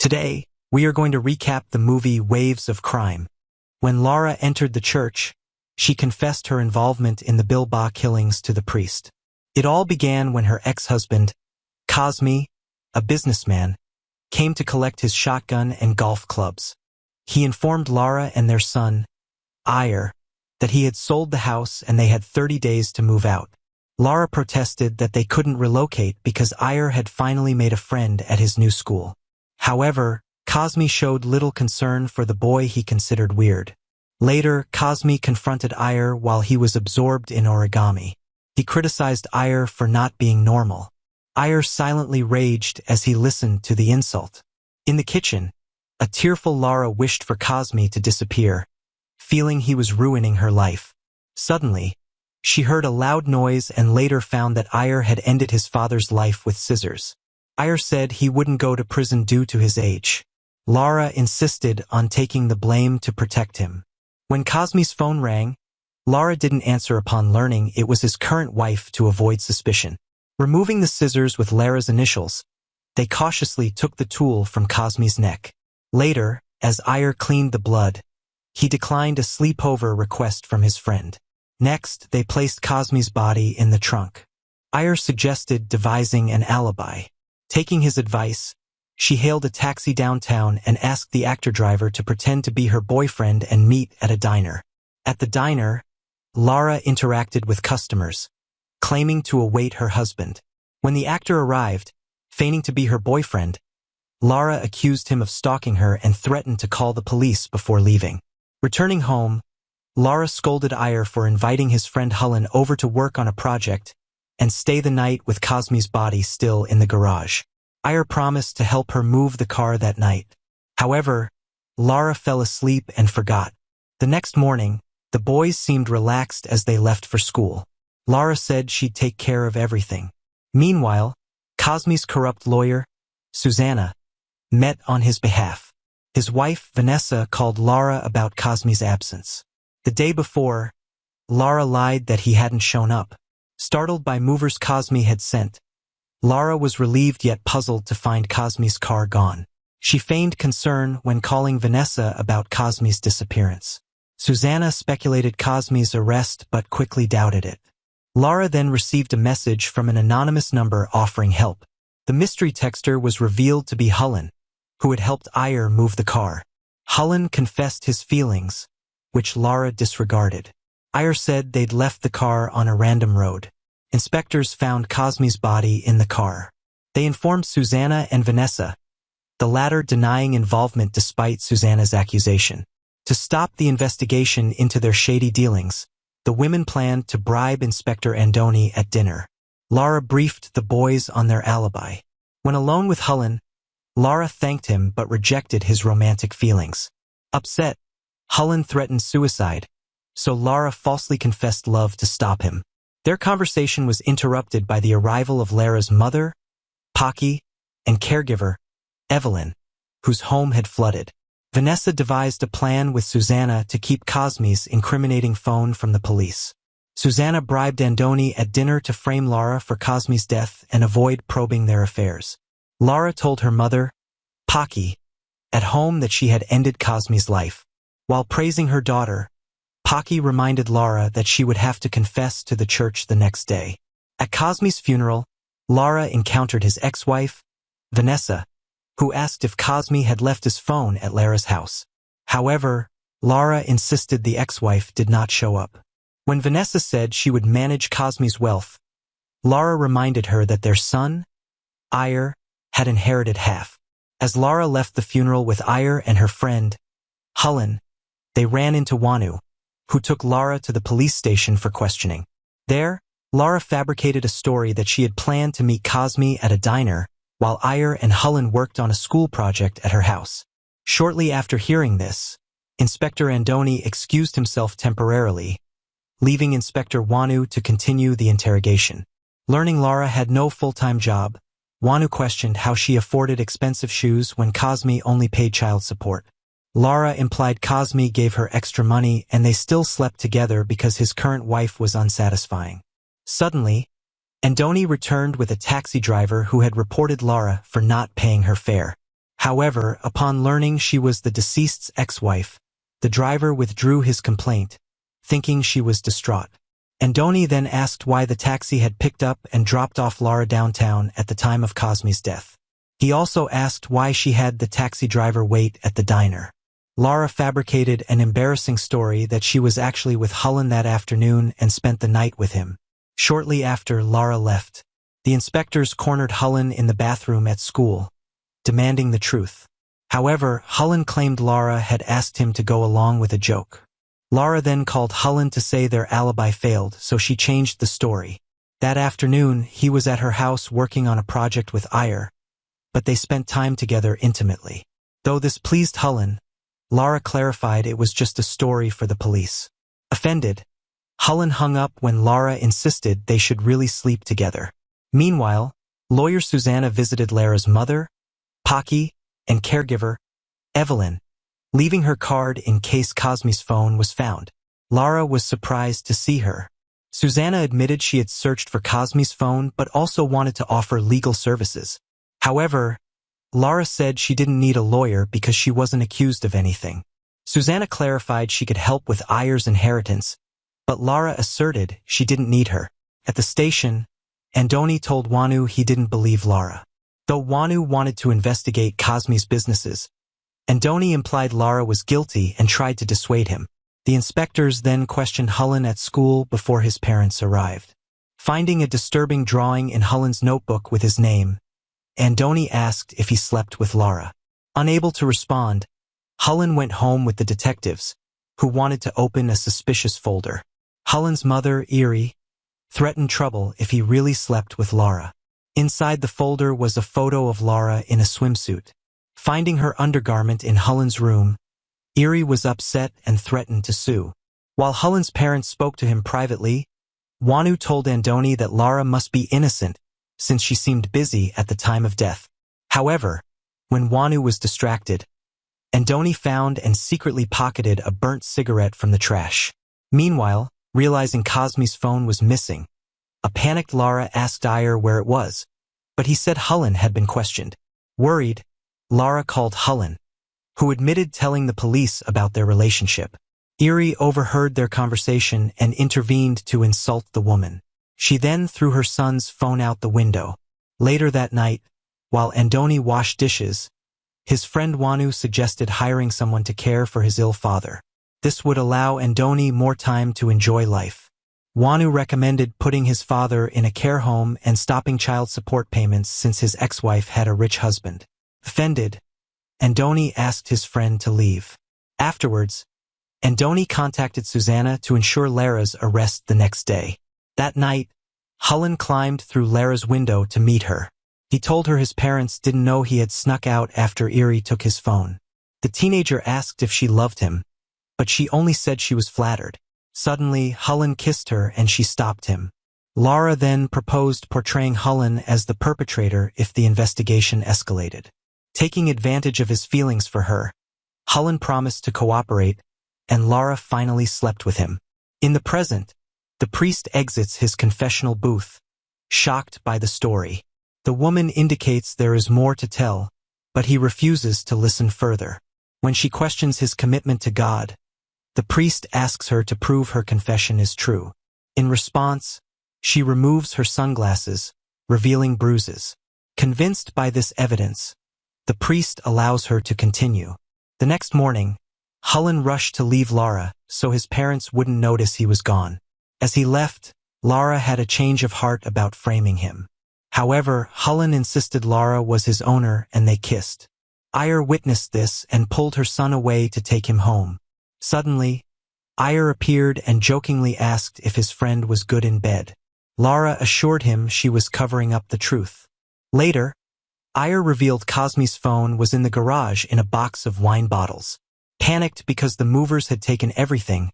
Today, we are going to recap the movie Waves of Crime. When Laura entered the church, she confessed her involvement in the Bilbao killings to the priest. It all began when her ex-husband, Cosme, a businessman, came to collect his shotgun and golf clubs. He informed Laura and their son, Ire, that he had sold the house and they had 30 days to move out. Laura protested that they couldn't relocate because Ire had finally made a friend at his new school. However, Cosme showed little concern for the boy he considered weird. Later, Cosme confronted Ire while he was absorbed in origami. He criticized Ire for not being normal. Ire silently raged as he listened to the insult. In the kitchen, a tearful Laura wished for Cosme to disappear, feeling he was ruining her life. Suddenly, she heard a loud noise and later found that Ire had ended his father's life with scissors. Ire said he wouldn't go to prison due to his age. Laura insisted on taking the blame to protect him. When Cosme's phone rang, Laura didn't answer upon learning it was his current wife to avoid suspicion. Removing the scissors with Lara's initials, they cautiously took the tool from Cosme's neck. Later, as Ire cleaned the blood, he declined a sleepover request from his friend. Next, they placed Cosme's body in the trunk. Ire suggested devising an alibi. Taking his advice, she hailed a taxi downtown and asked the actor driver to pretend to be her boyfriend and meet at a diner. At the diner, Laura interacted with customers, claiming to await her husband. When the actor arrived, feigning to be her boyfriend, Laura accused him of stalking her and threatened to call the police before leaving. Returning home, Laura scolded Ire for inviting his friend Hullen over to work on a project and stay the night with Cosme's body still in the garage. Ire promised to help her move the car that night. However, Laura fell asleep and forgot. The next morning, the boys seemed relaxed as they left for school. Laura said she'd take care of everything. Meanwhile, Cosme's corrupt lawyer, Susanna, met on his behalf. His wife, Vanessa, called Laura about Cosme's absence. The day before, Laura lied that he hadn't shown up. Startled by movers Cosme had sent, Laura was relieved yet puzzled to find Cosme's car gone. She feigned concern when calling Vanessa about Cosme's disappearance. Susanna speculated Cosme's arrest but quickly doubted it. Laura then received a message from an anonymous number offering help. The mystery texter was revealed to be Hullen, who had helped Ire move the car. Hullen confessed his feelings, which Laura disregarded. Ire said they'd left the car on a random road. Inspectors found Cosme's body in the car. They informed Susanna and Vanessa, the latter denying involvement despite Susanna's accusation. To stop the investigation into their shady dealings, the women planned to bribe Inspector Andoni at dinner. Laura briefed the boys on their alibi. When alone with Hullen, Laura thanked him but rejected his romantic feelings. Upset, Hullen threatened suicide, so Laura falsely confessed love to stop him. Their conversation was interrupted by the arrival of Lara's mother, Pocky, and caregiver, Evelyn, whose home had flooded. Vanessa devised a plan with Susanna to keep Cosme's incriminating phone from the police. Susanna bribed Andoni at dinner to frame Laura for Cosme's death and avoid probing their affairs. Laura told her mother, Pocky, at home that she had ended Cosme's life. While praising her daughter, Pocky reminded Laura that she would have to confess to the church the next day. At Cosme's funeral, Laura encountered his ex-wife, Vanessa, who asked if Cosme had left his phone at Lara's house. However, Laura insisted the ex-wife did not show up. When Vanessa said she would manage Cosme's wealth, Laura reminded her that their son, Ire, had inherited half. As Laura left the funeral with Ire and her friend, Hullen, they ran into Wanu, who took Laura to the police station for questioning. There, Laura fabricated a story that she had planned to meet Cosme at a diner, while Ire and Hullen worked on a school project at her house. Shortly after hearing this, Inspector Andoni excused himself temporarily, leaving Inspector Wanu to continue the interrogation. Learning Laura had no full-time job, Wanu questioned how she afforded expensive shoes when Cosme only paid child support. Laura implied Cosme gave her extra money and they still slept together because his current wife was unsatisfying. Suddenly, Andoni returned with a taxi driver who had reported Laura for not paying her fare. However, upon learning she was the deceased's ex-wife, the driver withdrew his complaint, thinking she was distraught. Andoni then asked why the taxi had picked up and dropped off Lara downtown at the time of Cosme's death. He also asked why she had the taxi driver wait at the diner. Lara fabricated an embarrassing story that she was actually with Hullen that afternoon and spent the night with him. Shortly after Lara left, the inspectors cornered Hullen in the bathroom at school, demanding the truth. However, Hullen claimed Lara had asked him to go along with a joke. Lara then called Hullen to say their alibi failed, so she changed the story. That afternoon, he was at her house working on a project with Iyer, but they spent time together intimately. Though this pleased Hullen, Lara clarified it was just a story for the police. Offended, Hullen hung up when Lara insisted they should really sleep together. Meanwhile, lawyer Susanna visited Lara's mother, Pocky, and caregiver, Evelyn, leaving her card in case Cosme's phone was found. Lara was surprised to see her. Susanna admitted she had searched for Cosme's phone but also wanted to offer legal services. However, Lara said she didn't need a lawyer because she wasn't accused of anything. Susanna clarified she could help with Iyer's inheritance, but Lara asserted she didn't need her. At the station, Andoni told Wanu he didn't believe Lara. Though Wanu wanted to investigate Cosme's businesses, Andoni implied Lara was guilty and tried to dissuade him. The inspectors then questioned Hullen at school before his parents arrived. Finding a disturbing drawing in Hullen's notebook with his name, Andoni asked if he slept with Lara. Unable to respond, Hullen went home with the detectives, who wanted to open a suspicious folder. Hullen's mother, Erie, threatened trouble if he really slept with Lara. Inside the folder was a photo of Lara in a swimsuit. Finding her undergarment in Hullen's room, Erie was upset and threatened to sue. While Hullen's parents spoke to him privately, Wanu told Andoni that Lara must be innocent since she seemed busy at the time of death. However, when Wanu was distracted, Andoni found and secretly pocketed a burnt cigarette from the trash. Meanwhile, realizing Cosme's phone was missing, a panicked Lara asked Iyer where it was, but he said Hullen had been questioned. Worried, Lara called Hullen, who admitted telling the police about their relationship. Erie overheard their conversation and intervened to insult the woman. She then threw her son's phone out the window. Later that night, while Andoni washed dishes, his friend Wanu suggested hiring someone to care for his ill father. This would allow Andoni more time to enjoy life. Wanu recommended putting his father in a care home and stopping child support payments since his ex-wife had a rich husband. Offended, Andoni asked his friend to leave. Afterwards, Andoni contacted Susanna to ensure Lara's arrest the next day. That night, Hullen climbed through Lara's window to meet her. He told her his parents didn't know he had snuck out after Erie took his phone. The teenager asked if she loved him, but she only said she was flattered. Suddenly, Hullen kissed her and she stopped him. Lara then proposed portraying Hullen as the perpetrator if the investigation escalated. Taking advantage of his feelings for her, Hullen promised to cooperate, and Lara finally slept with him. In the present, the priest exits his confessional booth, shocked by the story. The woman indicates there is more to tell, but he refuses to listen further. When she questions his commitment to God, the priest asks her to prove her confession is true. In response, she removes her sunglasses, revealing bruises. Convinced by this evidence, the priest allows her to continue. The next morning, Hullen rushed to leave Lara so his parents wouldn't notice he was gone. As he left, Lara had a change of heart about framing him. However, Hullen insisted Lara was his owner and they kissed. Iyer witnessed this and pulled her son away to take him home. Suddenly, Iyer appeared and jokingly asked if his friend was good in bed. Lara assured him she was covering up the truth. Later, Iyer revealed Cosme's phone was in the garage in a box of wine bottles. Panicked because the movers had taken everything,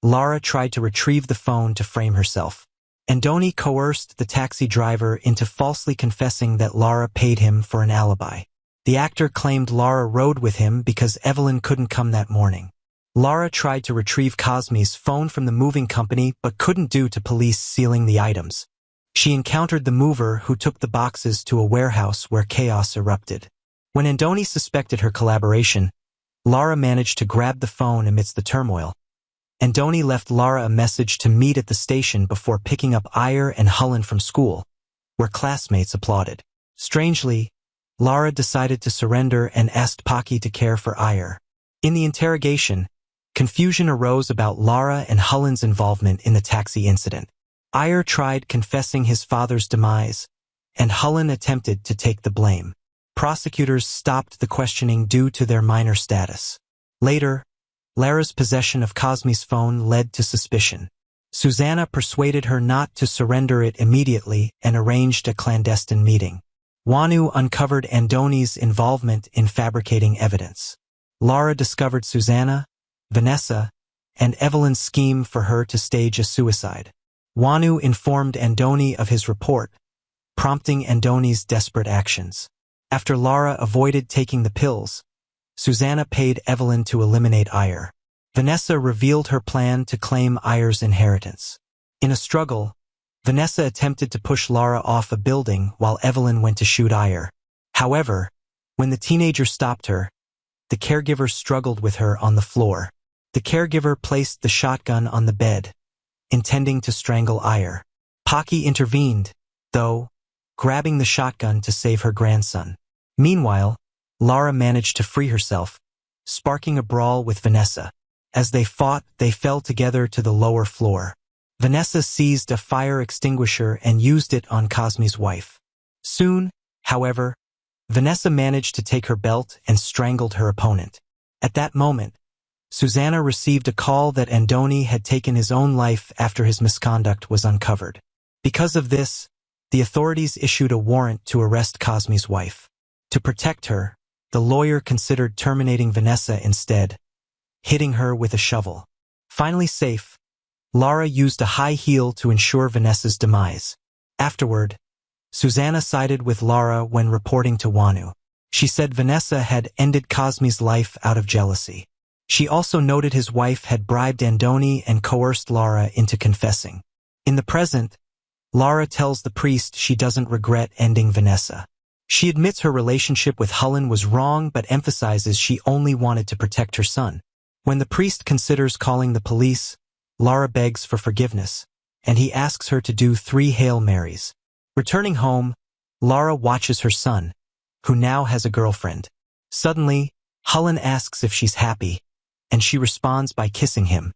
Lara tried to retrieve the phone to frame herself. Andoni coerced the taxi driver into falsely confessing that Lara paid him for an alibi. The actor claimed Lara rode with him because Evelyn couldn't come that morning. Lara tried to retrieve Cosme's phone from the moving company but couldn't due to police sealing the items. She encountered the mover who took the boxes to a warehouse where chaos erupted. When Andoni suspected her collaboration, Lara managed to grab the phone amidst the turmoil. Andoni left Lara a message to meet at the station before picking up Ayer and Hullen from school, where classmates applauded. Strangely, Lara decided to surrender and asked Pocky to care for Ayer. In the interrogation, confusion arose about Lara and Hullen's involvement in the taxi incident. Ayer tried confessing his father's demise, and Hullen attempted to take the blame. Prosecutors stopped the questioning due to their minor status. Later, Lara's possession of Cosme's phone led to suspicion. Susanna persuaded her not to surrender it immediately and arranged a clandestine meeting. Wanu uncovered Andoni's involvement in fabricating evidence. Lara discovered Susanna, Vanessa, and Evelyn's scheme for her to stage a suicide. Wanu informed Andoni of his report, prompting Andoni's desperate actions. After Lara avoided taking the pills, Susanna paid Evelyn to eliminate Ayer. Vanessa revealed her plan to claim Ayer's inheritance. In a struggle, Vanessa attempted to push Lara off a building while Evelyn went to shoot Ayer. However, when the teenager stopped her, the caregiver struggled with her on the floor. The caregiver placed the shotgun on the bed, intending to strangle Ayer. Pocky intervened, though, grabbing the shotgun to save her grandson. Meanwhile, Lara managed to free herself, sparking a brawl with Vanessa. As they fought, they fell together to the lower floor. Vanessa seized a fire extinguisher and used it on Cosme's wife. Soon, however, Vanessa managed to take her belt and strangled her opponent. At that moment, Susanna received a call that Andoni had taken his own life after his misconduct was uncovered. Because of this, the authorities issued a warrant to arrest Cosme's wife. To protect her, the lawyer considered terminating Vanessa instead, hitting her with a shovel. Finally safe, Lara used a high heel to ensure Vanessa's demise. Afterward, Susanna sided with Lara when reporting to Wanu. She said Vanessa had ended Cosme's life out of jealousy. She also noted his wife had bribed Andoni and coerced Lara into confessing. In the present, Lara tells the priest she doesn't regret ending Vanessa. She admits her relationship with Hullen was wrong but emphasizes she only wanted to protect her son. When the priest considers calling the police, Lara begs for forgiveness, and he asks her to do 3 Hail Marys. Returning home, Lara watches her son, who now has a girlfriend. Suddenly, Hullen asks if she's happy, and she responds by kissing him.